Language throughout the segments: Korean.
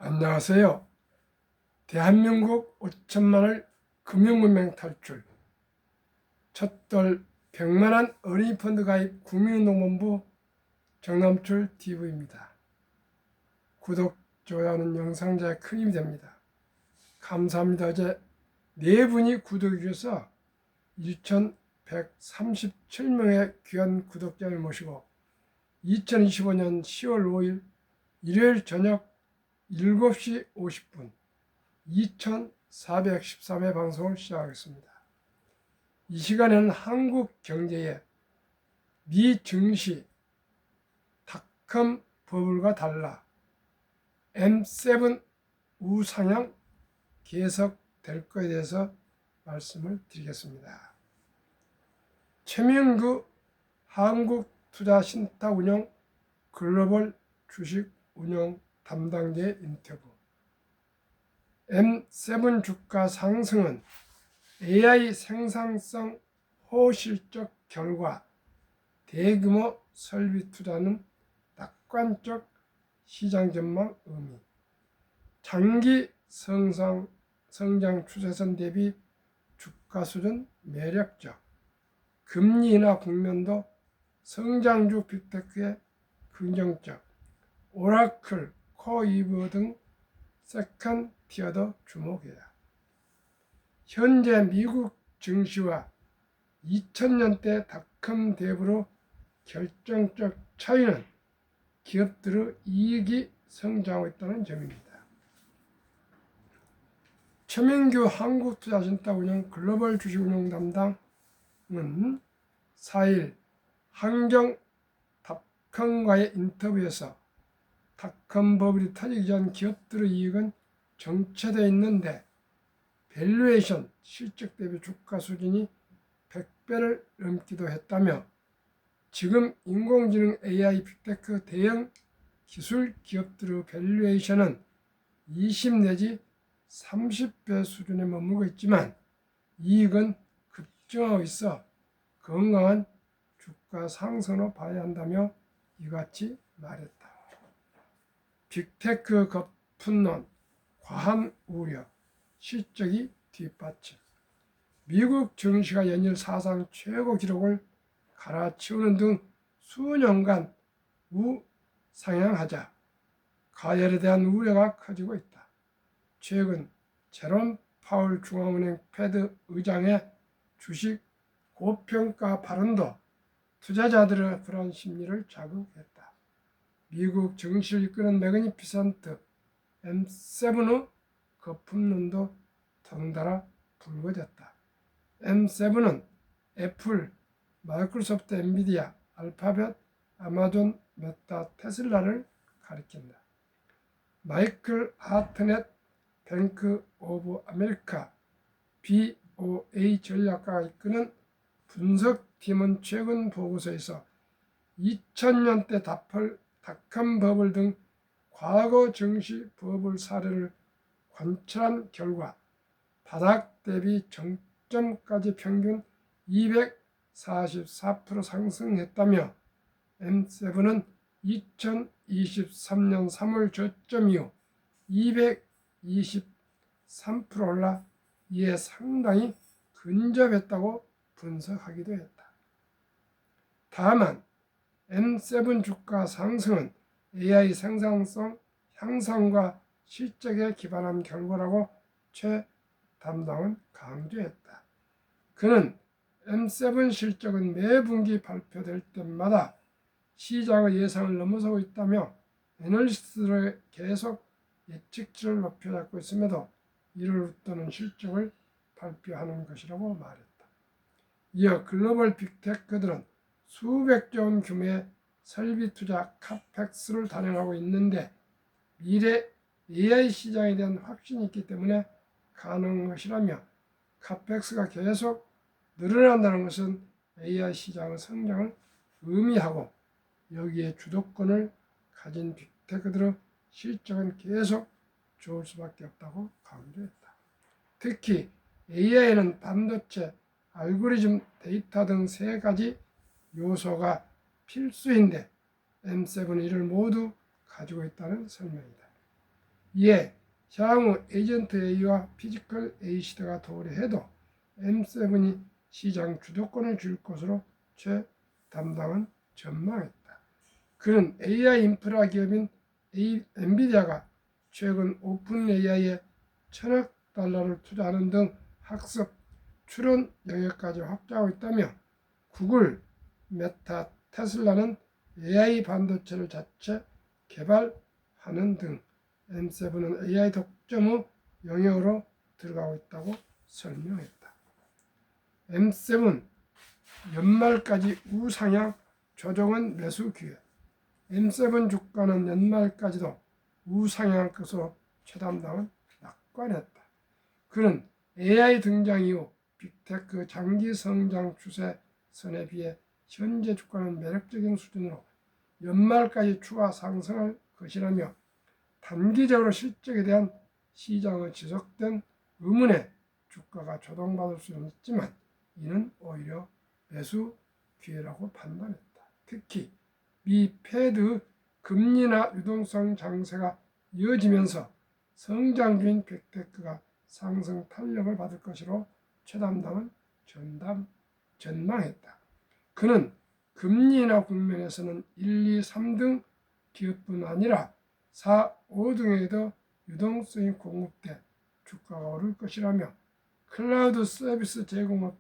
안녕하세요. 대한민국 5천만을 금융문맹 탈출, 첫돌 100만원 어린이 펀드 가입 국민운동본부 정남출 TV입니다. 구독, 좋아요는 영상자에 큰 힘이 됩니다. 감사합니다. 어제 4분이 구독해 주셔서 1,137명의 귀한 구독자를 모시고 2025년 10월 5일 일요일 저녁 7시 50분 2413회 방송을 시작하겠습니다. 이 시간에는 한국 경제의 미 증시 닷컴 버블과 달라 M7 우상향 계속될 것에 대해서 말씀을 드리겠습니다. 최명구 한국투자신탁운용 글로벌 주식운용 담당자의 인터뷰. M7 주가 상승은 AI 생산성 호실적 결과 대규모 설비 투자는 낙관적 시장 전망 의미, 장기 성장 추세선 대비 주가 수준 매력적, 금리 인하 국면도 성장주 빅테크의 긍정적, 오라클, 코이버 등 세컨 티어도 주목해야. 현재 미국 증시와 2000년대 닷컴 대부로 결정적 차이는 기업들의 이익이 성장하고 있다는 점입니다. 최명규 한국투자신탁운용 글로벌 주식운용 담당은 4일 환경닷컴과의 인터뷰에서 닷컴 버블이 터지기 전 기업들의 이익은 정체되어 있는데 밸류에이션 실적 대비 주가 수준이 100배를 넘기도 했다며 지금 인공지능 AI 빅테크 대형 기술 기업들의 밸류에이션은 20 내지 30배 수준에 머물고 있지만 이익은 급증하고 있어 건강한 주가 상승으로 봐야 한다며 이같이 말했다. 빅테크 거품론, 과한 우려, 실적이 뒷받침. 미국 증시가 연일 사상 최고 기록을 갈아치우는 등 수년간 우상향하자 가열에 대한 우려가 커지고 있다. 최근 제롬 파월 중앙은행 패드 의장의 주식 고평가 발언도 투자자들의 불안 심리를 자극했다. 미국 증시를 이끄는 매그니피센트 M7의 거품론도 덩달아 불거졌다. M7은 애플, 마이크로소프트, 엔비디아, 알파벳, 아마존, 메타, 테슬라를 가리킨다. 마이클 하트넷 뱅크 오브 아메리카 BOA 전략가가 이끄는 분석팀은 최근 보고서에서 2000년대 닷컴 버블 등 과거 증시 버블 사례를 관찰한 결과 바닥 대비 정점까지 평균 244% 상승했다며 M7은 2023년 3월 저점 이후 223% 올라 이에 상당히 근접했다고 분석하기도 했다. 다만 M7 주가 상승은 AI 생산성 향상과 실적에 기반한 결과라고 최 담당은 강조했다. 그는 M7 실적은 매 분기 발표될 때마다 시장의 예상을 넘어서고 있다며 애널리스트들의 계속 예측치를 높여잡고 있음에도 이를 웃도는 실적을 발표하는 것이라고 말했다. 이어 글로벌 빅테크들은 수백조 원 규모의 설비 투자 카펙스를 단행하고 있는데 미래 AI 시장에 대한 확신이 있기 때문에 가능한 것이라며 카펙스가 계속 늘어난다는 것은 AI 시장의 성장을 의미하고 여기에 주도권을 가진 빅테크들의 실적은 계속 좋을 수밖에 없다고 강조했다. 특히 AI는 반도체, 알고리즘, 데이터 등 3가지 요소가 필수인데 M7은 이를 모두 가지고 있다는 설명이다. 이에 향후 에이전트 A와 피지컬 A 시대가 도래해도 M7이 시장 주도권을 줄 것으로 최 담당은 전망했다. 그는 AI 인프라 기업인 엔비디아가 최근 오픈 AI에 1,000억 달러를 투자하는 등 학습, 추론 영역까지 확장하고 있다며 구글, 메타, 테슬라는 AI 반도체를 자체 개발하는 등 M7은 AI 독점 후 영역으로 들어가고 있다고 설명했다. M7 연말까지 우상향 조정은 매수 기회. M7 주가는 연말까지도 우상향할 것으로 최 담당은 낙관했다. 그는 AI 등장 이후 빅테크 장기 성장 추세선에 비해 현재 주가는 매력적인 수준으로 연말까지 추가 상승할 것이라며 단기적으로 실적에 대한 시장의 지속된 의문에 주가가 조정받을 수는 있지만 이는 오히려 매수 기회라고 판단했다. 특히 미 패드 금리나 유동성 장세가 이어지면서 성장 중인 빅테크가 상승 탄력을 받을 것으로 최 담당은 전망했다. 그는 금리 인하 국면에서는 1, 2, 3등 기업뿐 아니라 4, 5등에도 유동성이 공급돼 주가가 오를 것이라며 클라우드 서비스 제공업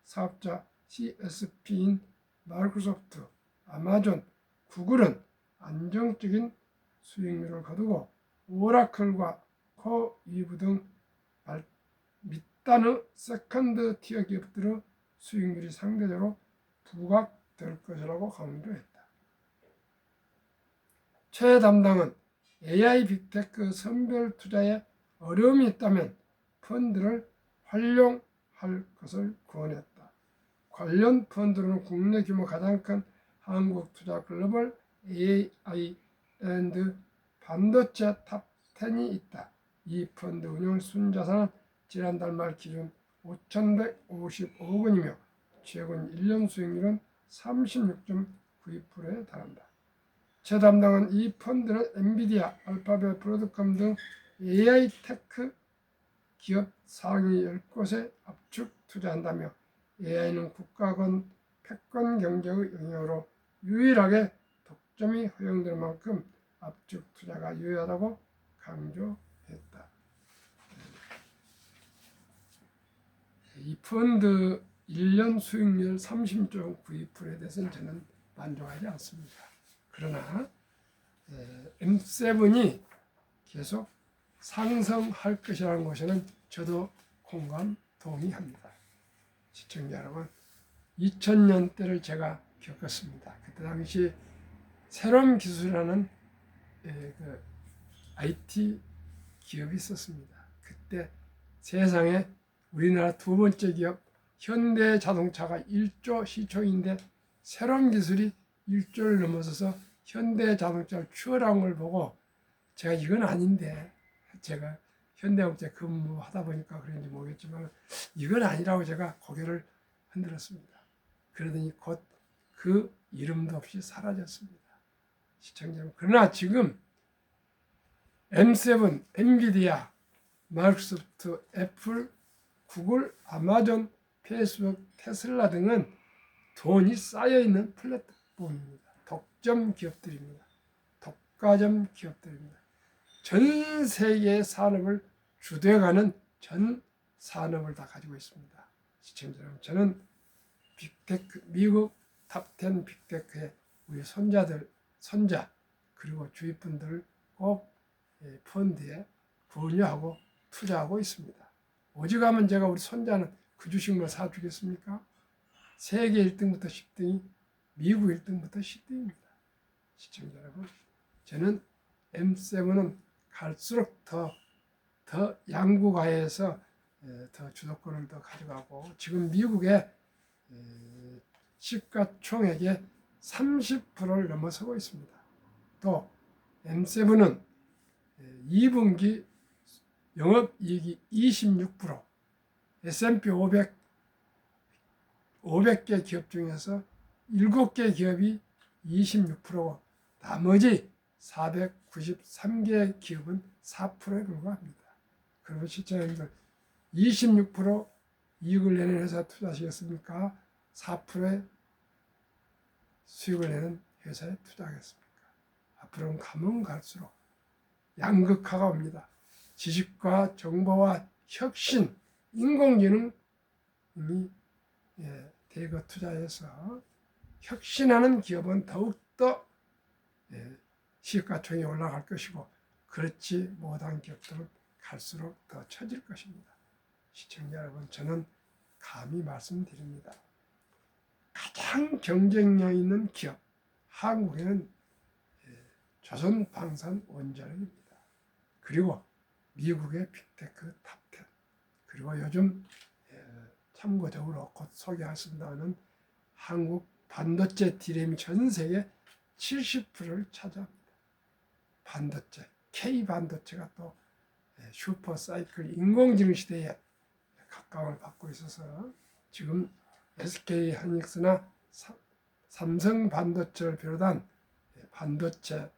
사업자 CSP인 마이크로소프트, 아마존, 구글은 안정적인 수익률을 거두고 오라클과 코이브 등 밑단의 세컨드 티어 기업들의 수익률이 상대적으로 부각될 것이라고 강조했다. 최 담당은 AI 빅테크 선별 투자에 어려움이 있다면 펀드를 활용할 것을 권했다. 관련 펀드로는 국내 규모 가장 큰 한국투자 글로벌 AI 앤드 반도체 탑 10이 있다. 이 펀드 운용 순자산은 지난달 말 기준 5,155억 원이며 최근 1년 수익률은 36.92%에 달한다. 최 담당은 이 펀드는 엔비디아, 알파벳, 브로드컴 등 AI 테크 기업 상위 10곳에 압축 투자한다며 AI는 국가권 패권 경제의 영역으로 유일하게 독점이 허용될 만큼 압축 투자가 유효하다고 강조했다. 이 펀드 1년 수익률 30.92%에 대해서는 저는 만족하지 않습니다. 그러나 M7이 계속 상승할 것이라는 것에는 저도 공감 동의합니다. 시청자 여러분, 2000년대를 제가 겪었습니다. 그때 당시 새로운 기술이라는 그 IT 기업이 있었습니다. 그때 세상에 우리나라 두 번째 기업 현대자동차가 1조 시총인데 새로운 기술이 1조를 넘어서서 현대자동차를 추월한 걸 보고 제가 이건 아닌데, 제가 현대자동차에 근무하다 보니까 그런지 모르겠지만 이건 아니라고 제가 고개를 흔들었습니다. 그러더니 곧 그 이름도 없이 사라졌습니다. 시청자 여러분, 그러나 지금 M7, 엔비디아, 마이크로소프트, 애플, 구글, 아마존, 페이스북, 테슬라 등은 돈이 쌓여있는 플랫폼입니다. 독점 기업들입니다. 독과점 기업들입니다. 전 세계의 산업을 주도해가는 전 산업을 다 가지고 있습니다. 시청자 여러분, 저는 빅테크, 미국 탑10 빅테크의 우리 손자 그리고 주위 분들을 꼭 펀드에 권유하고 투자하고 있습니다. 오직하면 제가 우리 손자는 그 주식만 사주겠습니까? 세계 1등부터 10등이 미국 1등부터 10등입니다. 시청자 여러분, 저는 M7은 갈수록 더 양구가에서 더 주도권을 더 가져가고 지금 미국의 시가총액의 30%를 넘어서고 있습니다. 또 M7은 2분기 영업이익이 26%, S&P 500개 기업 중에서 7개 기업이 26%고 나머지 493개의 기업은 4%에 불과합니다. 그러면 시청자님들 26% 이익을 내는 회사 투자하시겠습니까? 4%의 수익을 내는 회사에 투자하겠습니까? 앞으로는 가면 갈수록 양극화가 옵니다. 지식과 정보와 혁신, 인공지능이 대거 투자해서 혁신하는 기업은 더욱더 시가총액이 올라갈 것이고, 그렇지 못한 기업들은 갈수록 더 처질 것입니다. 시청자 여러분, 저는 감히 말씀드립니다. 가장 경쟁력 있는 기업, 한국에는 조선방산원자력입니다. 그리고 미국의 빅테크 탑10, 그리고 요즘 참고적으로 곧 소개하신다는 한국 반도체 디램이 전 세계 70%를 차지합니다. 반도체, K반도체가 또 슈퍼사이클 인공지능 시대에 각광을 받고 있어서 지금 SK하이닉스나 삼성반도체를 비롯한 반도체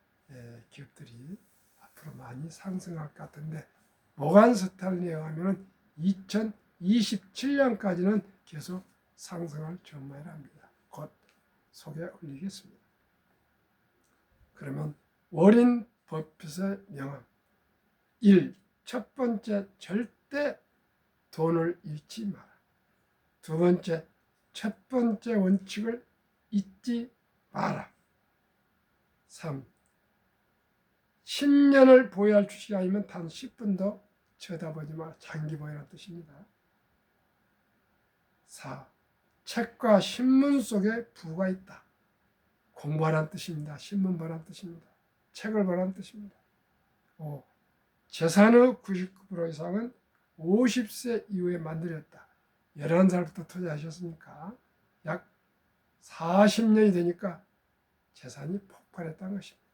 기업들이 앞으로 많이 상승할 것 같은데, 모간스탄리에 의하면 2027년까지는 계속 상승할 전망이랍니다. 곧 소개 올리겠습니다. 그러면 워린 버핏의 명언 1. 첫 번째, 절대 돈을 잃지 마라. 두 번째, 첫 번째 원칙을 잊지 마라. 3. 10년을 보유할 주식이 아니면 단 10분도 쳐다보지 마라. 장기 보유라는 뜻입니다. 4. 책과 신문 속에 부가 있다. 공부하라는 뜻입니다. 신문 보라는 뜻입니다. 책을 보라는 뜻입니다. 5. 재산의 99% 이상은 50세 이후에 만들었다. 11살부터 투자하셨으니까 약 40년이 되니까 재산이 폭발했다는 것입니다.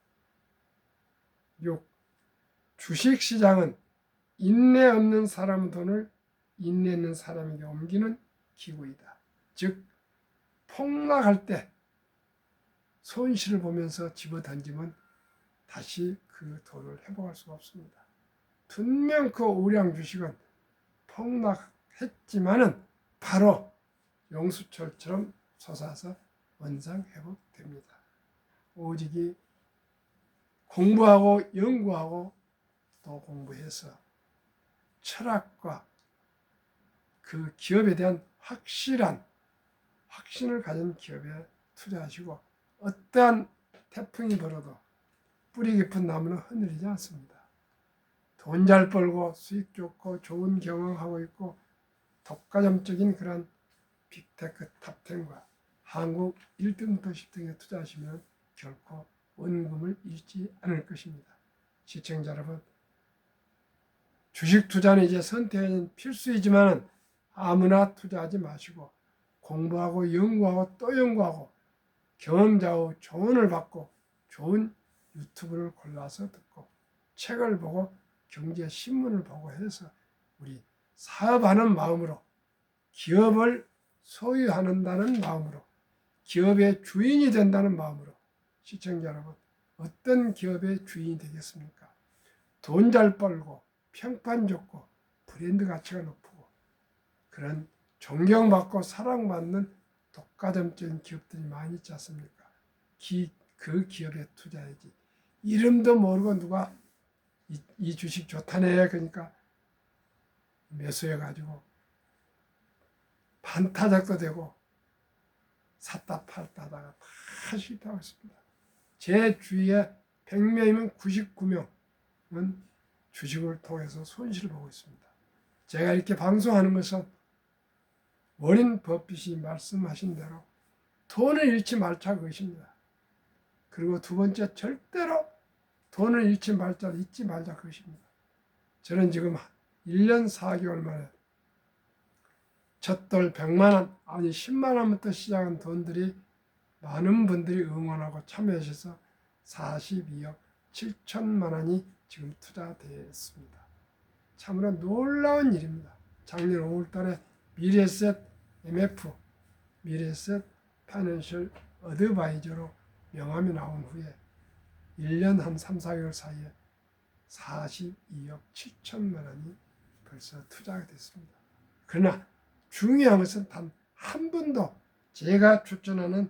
6. 주식시장은 인내 없는 사람 돈을 인내 있는 사람에게 옮기는 기구이다. 즉, 폭락할 때 손실을 보면서 집어던지면 다시 그 돈을 회복할 수가 없습니다. 분명 그 우량 주식은 폭락했지만은 바로 용수철처럼 솟아서 원상 회복됩니다. 오직이 공부하고 연구하고 또 공부해서 철학과 그 기업에 대한 확신을 가진 기업에 투자하시고, 어떠한 태풍이 불어도 뿌리 깊은 나무는 흔들리지 않습니다. 돈 잘 벌고 수익 좋고 좋은 경영하고 있고 독과점적인 그런 빅테크 탑10과 한국 1등부터 10등에 투자하시면 결코 원금을 잃지 않을 것입니다. 시청자 여러분, 주식 투자는 이제 선택은 필수이지만 아무나 투자하지 마시고 공부하고 연구하고 또 연구하고 경험자의 조언을 받고 좋은 유튜브를 골라서 듣고 책을 보고 경제신문을 보고 해서 우리 사업하는 마음으로, 기업을 소유한다는 마음으로, 기업의 주인이 된다는 마음으로, 시청자 여러분, 어떤 기업의 주인이 되겠습니까? 돈 잘 벌고 평판 좋고 브랜드 가치가 높고 그런 존경받고 사랑받는 독과점적인 기업들이 많이 있지 않습니까? 그 기업에 투자해야지. 이름도 모르고 누가 이 주식 좋다네 그러니까 매수해가지고 반타작도 되고 샀다 팔다 하다가 다 실패하고 있습니다. 제 주위에 100명이면 99명은 주식을 통해서 손실을 보고 있습니다. 제가 이렇게 방송하는 것은 워린 버핏이 말씀하신 대로 돈을 잃지 말자 그것입니다. 그리고 두 번째, 절대로 돈을 잃지 말자, 잊지 말자 그것입니다. 저는 지금 1년 4개월 만에 첫돌 100만 원, 아니 10만 원부터 시작한 돈들이 많은 분들이 응원하고 참여하셔서 42억 7천만 원이 지금 투자되었습니다. 참으로 놀라운 일입니다. 작년 5월 달에 미래에셋 MF, 미래에셋 파이낸셜 어드바이저로 명함이 나온 후에 1년 한 3, 4개월 사이에 42억 7천만 원이 벌써 투자가 됐습니다. 그러나 중요한 것은 단 한 번도 제가 추천하는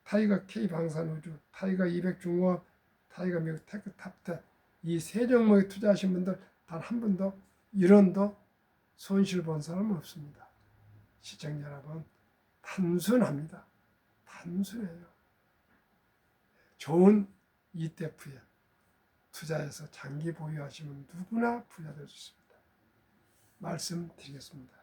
타이거 K 방산우주, 타이거 200 중공업, 타이거 미국 테크 탑10 이 세 종목에 투자하신 분들 단 한 번도 1원도 손실 본 사람은 없습니다. 시청자 여러분, 단순합니다. 단순해요. 좋은 ETF에 투자해서 장기 보유하시면 누구나 부자 될 수 있습니다. 말씀드리겠습니다.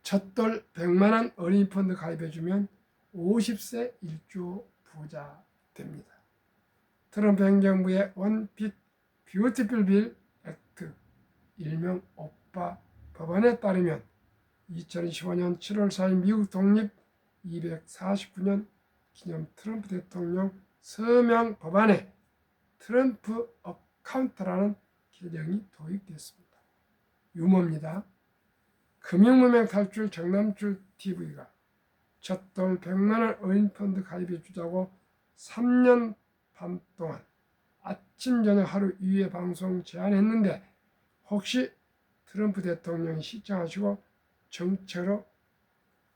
첫돌 100만 원 어린이 펀드 가입해주면 50세 1조 부자 됩니다. 트럼프 행정부의 원 빅 뷰티풀 빌 액트 일명 오빠 법안에 따르면 2025년 7월 4일 미국 독립 249년 기념 트럼프 대통령 서명 법안에 트럼프 어카운트라는 개정이 도입됐습니다. 유머입니다. 금융무명 탈출 정남출 TV가 첫돌 100만원 어린이펀드 가입해 주자고 3년 반 동안 아침 저녁 하루 2회 방송 제안했는데 혹시 트럼프 대통령이 시청하시고 정책으로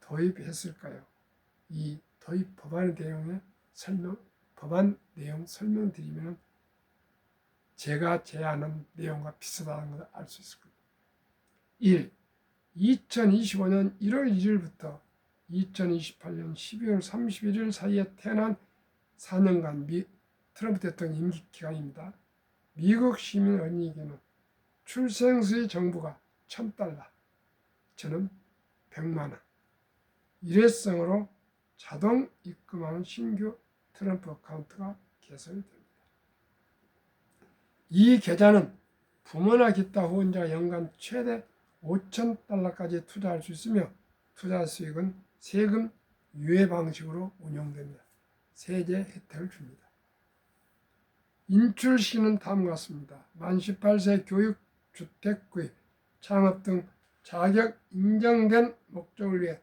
도입했을까요? 이 도입 법안의 내용에 법안 내용 설명드리면 제가 제안한 내용과 비슷하다는 것을 알 수 있을 겁니다. 1. 2025년 1월 1일부터 2028년 12월 31일 사이에 태어난 4년간 트럼프 대통령 임기 기간입니다. 미국 시민 어린이에게는 출생수의 정부가 $1,000, 저는 100만원, 일회성으로 자동 입금하는 신규 트럼프 어카운트가 개설됩니다. 이 계좌는 부모나 기타 후원자가 연간 최대 $5,000까지 투자할 수 있으며 투자 수익은 세금 유예 방식으로 운영됩니다. 세제 혜택을 줍니다. 인출 시는 다음과 같습니다. 만 18세 교육, 주택 구입, 창업 등 자격 인정된 목적을 위해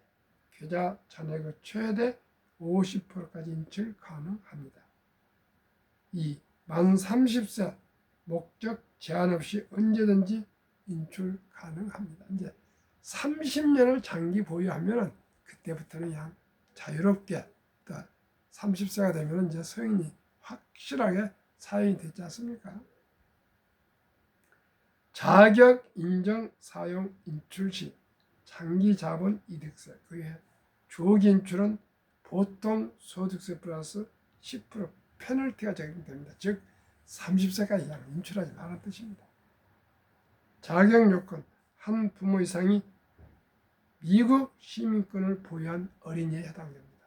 계좌 잔액의 최대 50%까지 인출 가능합니다. 2. 만 30세 목적 제한 없이 언제든지 인출 가능합니다. 이제 30년을 장기 보유하면 그때부터는 그냥 자유롭게 30세가 되면 이제 성인이 확실하게 사용이 되지 않습니까? 자격 인정 사용 인출 시 장기 자본 이득세, 그게 조기 인출은 보통 소득세 플러스 10% 페널티가 적용됩니다. 즉 30세까지 그냥 인출하지 말라는 뜻입니다. 자격 요건, 한 부모 이상이 미국 시민권을 보유한 어린이에 해당됩니다.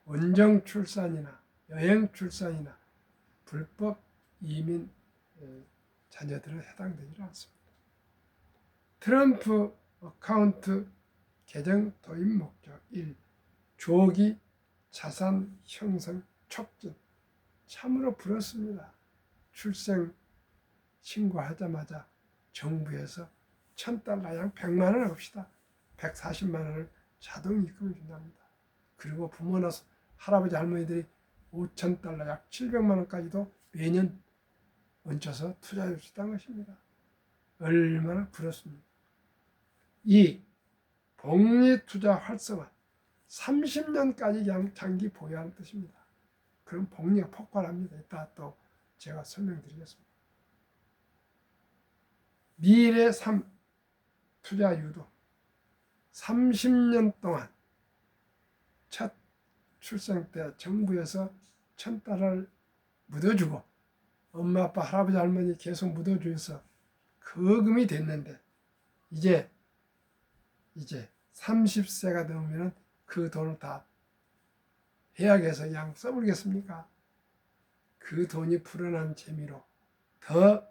원정 출산이나 여행 출산이나 불법 이민 자녀들은 해당되지 않습니다. 트럼프 어카운트 개정 도입 목적 1. 조기 자산 형성 촉진. 참으로 부럽습니다. 출생 신고하자마자 정부에서 $1,000, 약 100만 원 합시다. 140만 원을 자동 입금해 준답니다. 그리고 부모나 할아버지 할머니들이 $5,000, 약 700만 원까지도 매년 얹혀서 투자해 줄 수 있다는 것입니다. 얼마나 부럽습니까? 2. 복리투자 활성화. 30년까지 그냥 장기 보유하는 뜻입니다. 그럼 복리가 폭발합니다. 이따 또 제가 설명드리겠습니다. 미래 3. 투자 유도. 30년 동안 첫 출생 때 정부에서 $1,000을 묻어주고 엄마 아빠 할아버지 할머니 계속 묻어주어서 거금이 됐는데 이제 30세가 되면 그 돈을 다 해약해서 그냥 써버리겠습니까? 그 돈이 불어난 재미로 더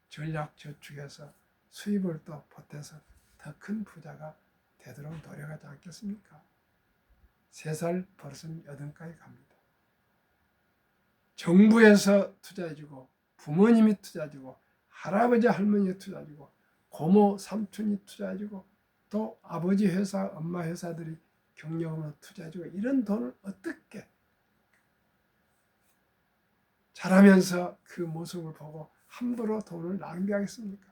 전략 저축해서 수입을 또 보태서 더 큰 부자가 되도록 노력하지 않겠습니까? 3살 벌써 8까지 갑니다. 정부에서 투자해주고 부모님이 투자해주고 할아버지 할머니가 투자해주고 고모 삼촌이 투자해주고 또 아버지 회사 엄마 회사들이 경력으로 투자해주고 이런 돈을 어떻게 잘하면서 그 모습을 보고 함부로 돈을 낭비하겠습니까?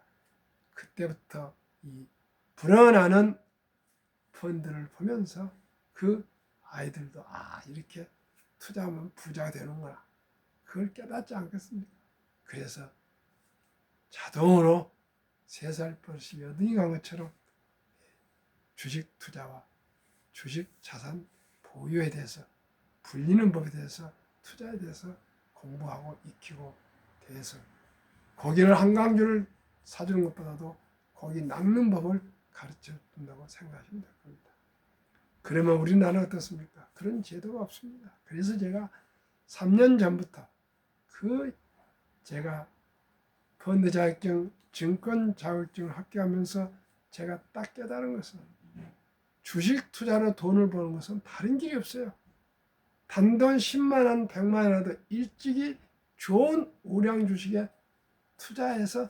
그때부터 이 불어나는 펀드를 보면서 그 아이들도 이렇게 투자하면 부자가 되는구나. 그걸 깨닫지 않겠습니까? 그래서 자동으로 3살 버릇이 여든이 간 것처럼 주식 투자와 주식 자산 보유에 대해서 불리는 법에 대해서 투자에 대해서 공부하고 익히고 대해서 고기를 한 강주를 사주는 것보다도 고기 낚는 법을 가르쳐 준다고 생각하시면 될 겁니다. 그러면 우리나라는 어떻습니까? 그런 제도가 없습니다. 그래서 제가 3년 전부터 제가 펀드 자격증, 증권 자격증을 합격하면서 제가 딱 깨달은 것은 주식 투자로 돈을 버는 것은 다른 길이 없어요. 단돈 10만 원, 100만 원이라도 일찍이 좋은 우량 주식에 투자해서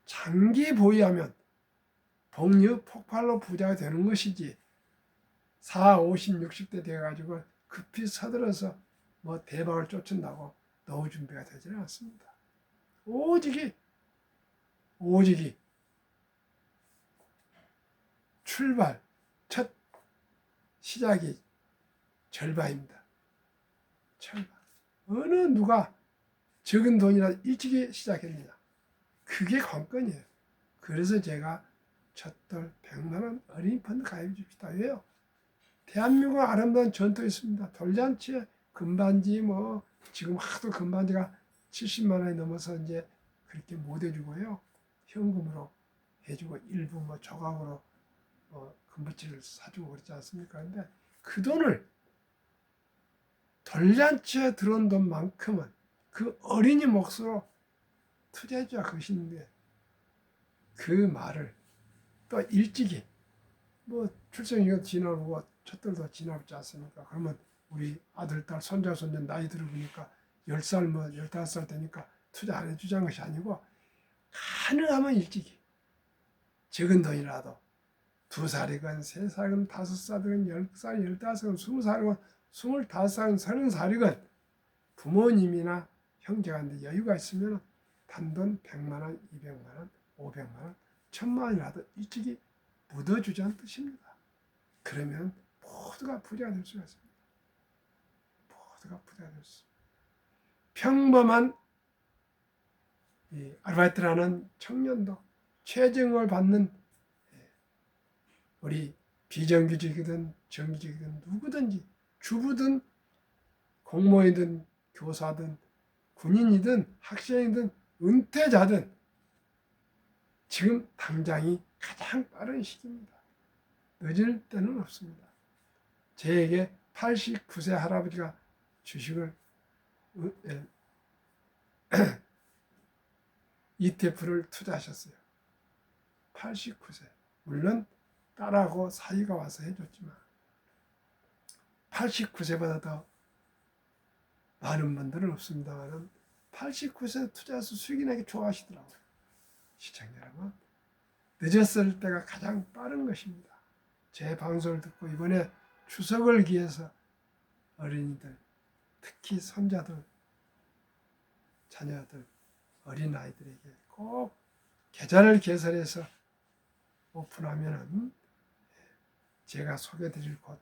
장기 보유하면 복류 폭발로 부자가 되는 것이지 40, 50, 60대 돼가지고 급히 서둘러서 뭐 대박을 쫓는다고 노후 준비가 되지는 않습니다. 오직이 출발, 첫 시작이 절반입니다. 절반. 어느 누가 적은 돈이라도 일찍이 시작했느냐. 그게 관건이에요. 그래서 제가 첫돌 100만 원 어린이 펀드 가입해 줍시다. 왜요? 대한민국 아름다운 전통이 있습니다. 돌잔치에 금반지 지금 하도 금반지가 70만 원이 넘어서 이제 그렇게 못 해주고요. 현금으로 해주고 일부 조각으로 금붙이를 사주고 그렇지 않습니까? 근데 그 돈을 돌잔치에 들어온 돈만큼은 그 어린이 몫으로 투자해줘야 것인데 그 말을 또 일찍이 출생이가 지나고 첫들도 지나지 않습니까? 그러면 우리 아들, 딸, 손자, 손녀 나이 들어보니까 10살, 15살 되니까 투자 안 해주자는 것이 아니고 가능하면 일찍이 적은 돈이라도 2살이건 3살이건 5살이건 10살, 15살이건 20살이건 25살이건 30살이건 부모님이나 형제가 여유가 있으면 단돈 100만 원, 200만 원, 500만 원, 1000만 원이라도 일찍이 묻어주자는 뜻입니다. 그러면 모두가 부자가 될 수가 있습니다. 모두가 부자가 될 수 있습니다. 평범한 아르바이트를 하는 청년도 최저임금을 받는 우리 비정규직이든 정규직이든 누구든지 주부든 공무원이든 교사든 군인이든 학생이든 은퇴자든 지금 당장이 가장 빠른 시기입니다. 늦을 때는 없습니다. 저에게 89세 할아버지가 주식을 ETF를 투자하셨어요. 89세. 물론 딸하고 사위가 와서 해줬지만 89세보다 더 많은 분들은 없습니다만 89세 투자해서 수익이 나게 좋아하시더라고요. 시청자 여러분, 늦었을 때가 가장 빠른 것입니다. 제 방송을 듣고 이번에 추석을 기해서 어린이들, 특히 손자들, 자녀들, 어린아이들에게 꼭 계좌를 개설해서 오픈하면은 제가 소개드릴 곳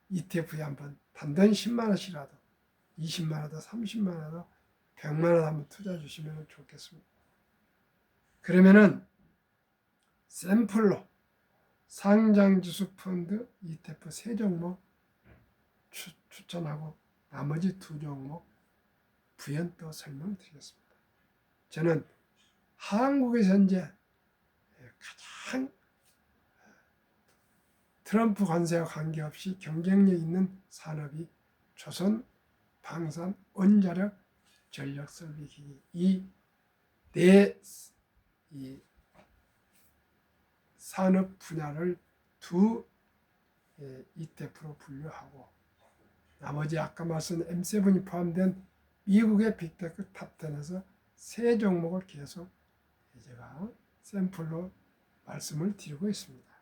ETF에 한번 단돈 10만 원씩이라도 20만 원도 30만 원도 100만 원 한번 투자해 주시면 좋겠습니다. 그러면은 샘플로 상장지수 펀드 ETF 3종목 추천하고 나머지 2종목 부연 또 설명드리겠습니다. 저는 한국에서 현재 가장 트럼프 관세와 관계없이 경쟁력 있는 산업이 조선, 방산, 원자력, 전력 설비기기 이 산업 분야를 두 ETF로 분류하고 나머지 아까 말씀드린 M7이 포함된 미국의 빅테크 탑10에서 3종목을 계속 제가 샘플로 말씀을 드리고 있습니다.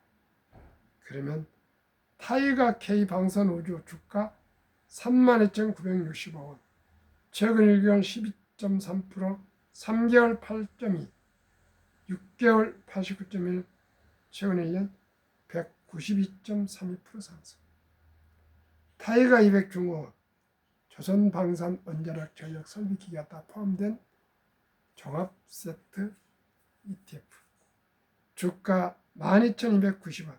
그러면 타이거 K 방산우주 주가 32,965원, 최근 1개월 12.3%, 3개월 8.2, 6개월 89.1, 최근 1년 192.32% 상승. 타이가 200 중공업, 조선방산원자력 전력 설비기가 다 포함된 종합세트 ETF. 주가 12,290원.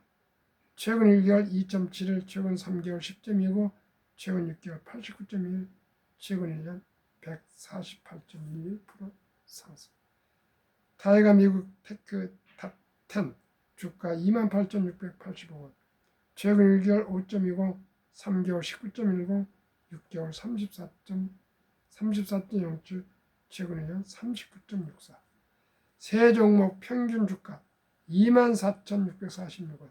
최근 1개월 2.71, 최근 3개월 10.29, 최근 6개월 89.1, 최근 1년 148.11% 상승. 타이가 미국 테크 탑10 주가 28,685원. 최근 1개월 5.20, 3개월 19.10, 6개월 34.07, 최근 1년 39.64. 세 종목 평균 주가 24,646원.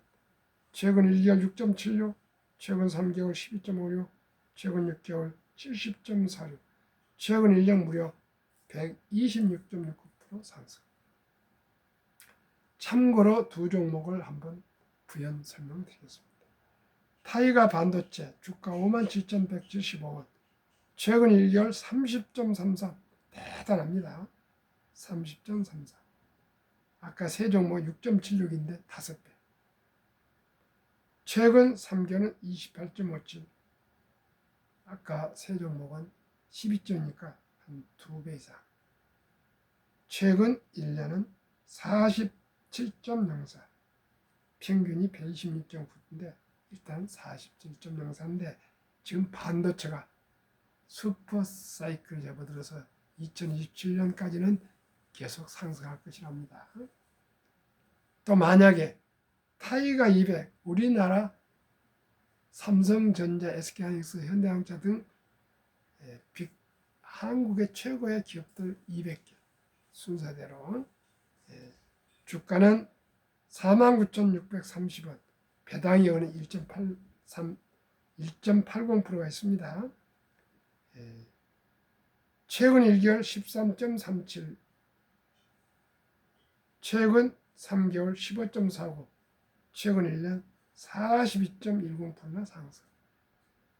최근 1개월 6.76, 최근 3개월 12.56, 최근 6개월 70.46, 최근 1년 무려 126.69% 상승. 참고로 두 종목을 한번 부연 설명드리겠습니다. 타이가 반도체 주가 57,175원. 최근 1개월 30.33. 대단합니다. 30.34. 아까 세 종목 6.76인데 5배. 최근 3개월은 28.57. 아까 세 종목은 12.2니까 한 2배 이상. 최근 1년은 47.04. 평균이 126.9인데 일단 47.04인데 지금 반도체가 슈퍼 사이클 접어들어서 2027년까지는 계속 상승할 것이랍니다. 또 만약에 타이가 200, 우리나라 삼성전자, SK하이닉스, 현대자동차 등 한국의 최고의 기업들 200개 순서대로 주가는 49,630원, 배당이익은 1.80%가 있습니다. 최근 1개월 13.37, 최근 3개월 15.49, 최근 1년 42.10%나 상승.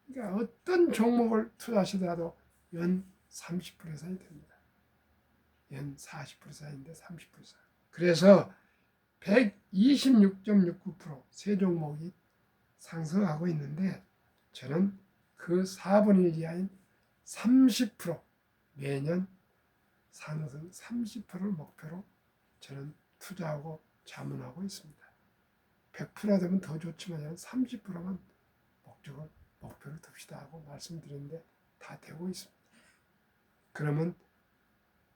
그러니까 어떤 종목을 투자하시더라도 연 30% 이상이 됩니다. 연 40% 이상인데 30% 이상. 그래서 126.69% 세 종목이 상승하고 있는데 저는 그 4분의 1 이하인 30% 매년 상승 30%를 목표로 저는 투자하고 자문하고 있습니다. 100%가 되면 더 좋지만 30%만 목표를 둡시다 하고 말씀드렸는데 다 되고 있습니다. 그러면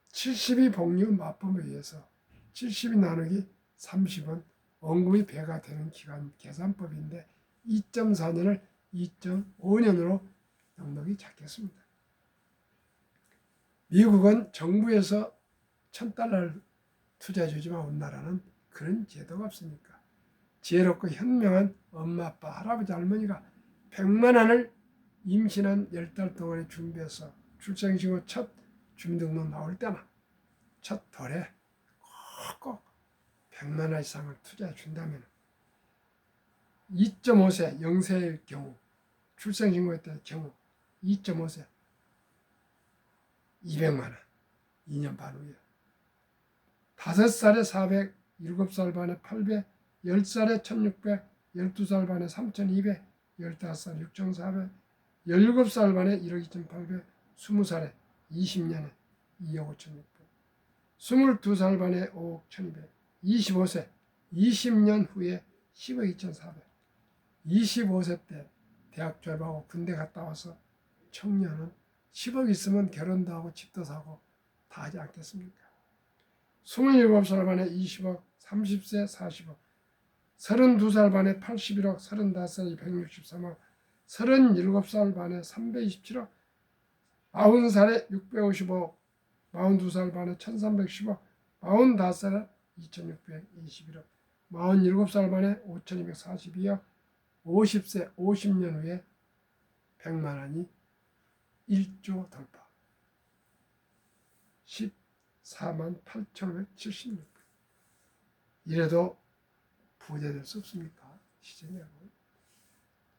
70이 복류 맞범에 의해서 70이 나누기 30은 원금이 배가 되는 기간 계산법인데 2.4년을 2.5년으로 넉넉히 잡겠습니다. 미국은 정부에서 $1,000를 투자해 주지만 우리나라는 그런 제도가 없으니까 지혜롭고 현명한 엄마, 아빠, 할아버지, 할머니가 100만 원을 임신한 10달 동안에 준비해서 출생신고 첫 주민등록 나올 때나 첫 달에 꼭 100만 원 이상을 투자해 준다면 2.5세 0세일 경우 출생신고했을 경우 2.5세 200만 원 2년 반 후에 5살에 400, 7살 반에 800, 10살에 1600, 12살 반에 3200, 15살 6400, 17살 반에 1억 2800, 20살에 20년에 2억 5600, 22살 반에 5억 1200, 25세 20년 후에 10억 2400, 25세 때 대학 졸업하고 군대 갔다 와서 청년은 10억 있으면 결혼도 하고 집도 사고 다 하지 않겠습니까? 27살 반에 20억, 30세 40억, 32살 반에 81억, 35살에 163억, 37살 반에 327억, 40살에 655억, 42살 반에 1310억, 45살에 2621억, 47살 반에 5242억, 50세 50년 후에 100만 원이 1조 돌파. 148,576. 이래도 부자 될 수 없습니까? 시즌이라고.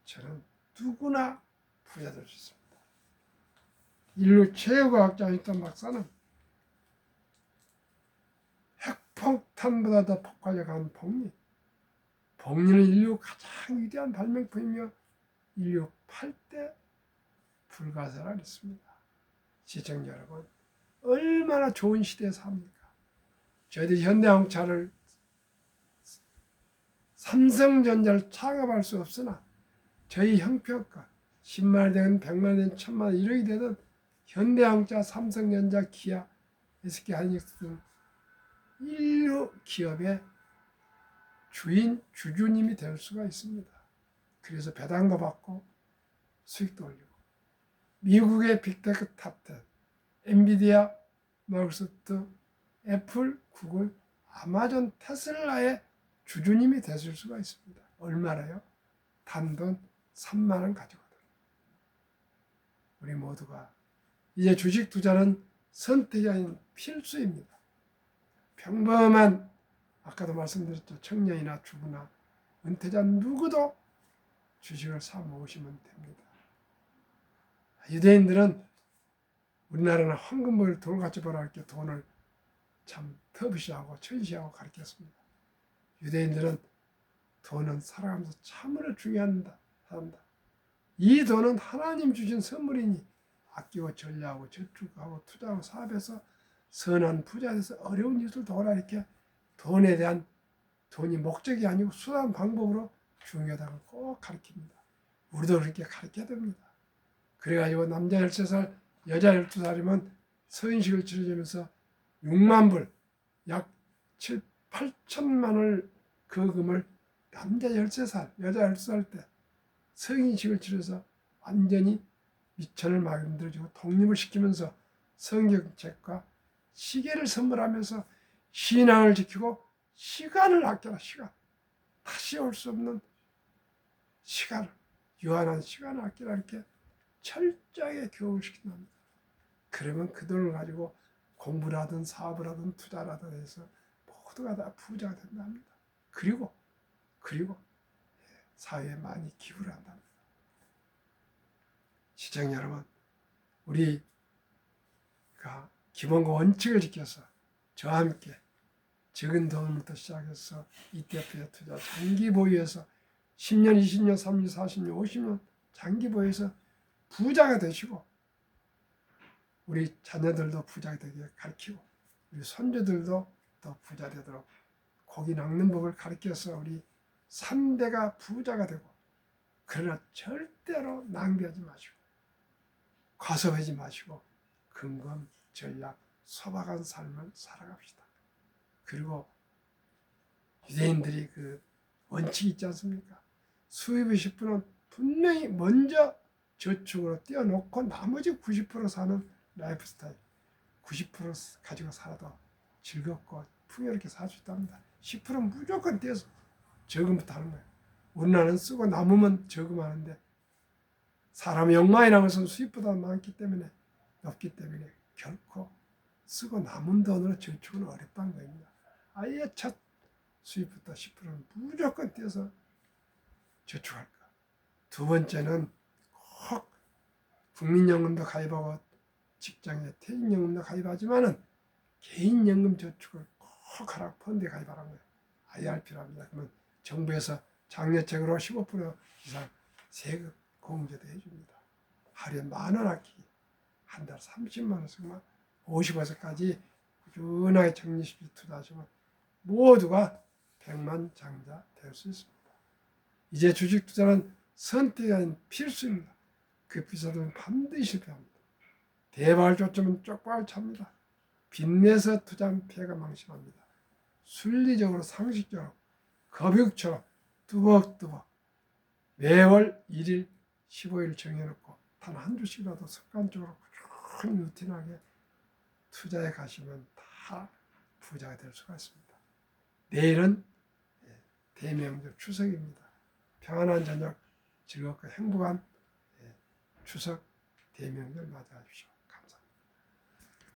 저는 누구나 부자 될 수 있습니다. 인류 최고과학자였던 박사는 핵폭탄보다 더 폭발력한 복리. 복리는 인류 가장 위대한 발명품이며 인류 8대 불가사라 했습니다. 시청자 여러분, 얼마나 좋은 시대에 삽니까? 저희들이 현대자동차를 삼성전자를 창업할 수 없으나 저희 형편과 10만 되든 100만 되든 1000만 1억이 되든 현대자동차, 삼성전자, 기아, SK하이닉스 등 인류 기업의 주주님이 될 수가 있습니다. 그래서 배당도 받고 수익도 올리고 미국의 빅테크 탑10, 엔비디아, 마이크로소프트, 애플, 구글, 아마존, 테슬라의 주주님이 되실 수가 있습니다. 얼마나요? 단돈 3만 원 가지거든요. 우리 모두가 이제 주식 투자는 선택이 아닌 필수입니다. 평범한 아까도 말씀드렸죠. 청년이나 주부나 은퇴자 누구도 주식을 사 모으시면 됩니다. 유대인들은 우리나라는 황금벌 돈을 같이 벌어 이렇게 돈을 참 터부시하고 천시하고 가르쳤습니다. 유대인들은 돈은 살아가면서 참으로 중요합니다. 이 돈은 하나님 주신 선물이니 아끼고 전략하고 저축하고 투자하고 사업해서 선한 부자에서 어려운 이웃을 도와라 이렇게 돈에 대한 돈이 목적이 아니고 수단 방법으로 중요하다고 꼭 가르칩니다. 우리도 그렇게 가르쳐야 됩니다. 그래가지고 남자 13살, 여자 12살이면 서인식을 치러주면서 6만 불, 약 7, 8천만 원을 그 금을 남자 13살, 여자 12살 때 서인식을 치러서 완전히 미천을 만들어주고 독립을 시키면서 성경책과 시계를 선물하면서 신앙을 지키고 시간을 아껴라. 시간. 다시 올 수 없는 시간을, 유한한 시간을 아껴라. 이렇게 철저하게 교육을 시킨답니다. 그러면 그 돈을 가지고 공부를 하든 사업을 하든 투자를 하든 해서 모두가 다 부자가 된답니다. 그리고 사회에 많이 기부를 한답니다. 시청자 여러분, 우리가 기본과 원칙을 지켜서 저와 함께 적은 돈부터 시작해서 ETF에 투자, 장기 보유해서 10년, 20년, 30년, 40년, 50년 장기 보유해서 부자가 되시고 우리 자녀들도 부자가 되게 가르치고 우리 손주들도 더 부자 되도록 고기 낚는 법을 가르쳐서 우리 3대가 부자가 되고 그러나 절대로 낭비하지 마시고 과소하지 마시고 근검, 전략, 소박한 삶을 살아갑시다. 그리고 유대인들이 그 원칙이 있지 않습니까? 수입의 10%는 분명히 먼저 저축으로 떼어놓고 나머지 90% 사는 라이프 스타일. 90% 가지고 살아도 즐겁고 풍요롭게 살 수 있답니다. 10%는 무조건 떼서 저금부터 하는 거예요. 우리나라는 쓰고 남으면 저금하는데 사람의 욕망이라는 것은 수입보다 많기 때문에 높기 때문에 결코 쓰고 남은 돈으로 저축은 어렵다는 겁니다. 아예 첫 수입부터 10%는 무조건 떼서 저축할까. 두 번째는 꼭 국민연금도 가입하고 직장에 퇴직연금도 가입하지만은 개인연금 저축을 꼭 하라고 펀드에 가입하라는 거예요. 아예 할 필요합니다. 그러면 정부에서 장려책으로 15% 이상 세금 공제도 해줍니다. 하루에 10,000원 아끼기, 한 달 30만 원씩만 50원까지 꾸준하게 적립식 투자하시면 모두가 100만 장자 될 수 있습니다. 이제 주식 투자는 선택이 아닌 필수입니다. 그 비싸면 반드시 실패합니다. 대박을 쫓으면 쪽박을 찹니다. 빚내서 투자하면 피해가 망신합니다. 순리적으로 상식적으로 거북처럼 뚜벅뚜벅 매월 1일 15일 정해놓고 단 한 주씩이라도 습관적으로 꾸준히 루틴하게 투자해 가시면 다 부자가 될 수가 있습니다. 내일은 대명절 추석입니다. 평안한 저녁, 즐겁고 행복한 추석 대명절 맞이하십시오.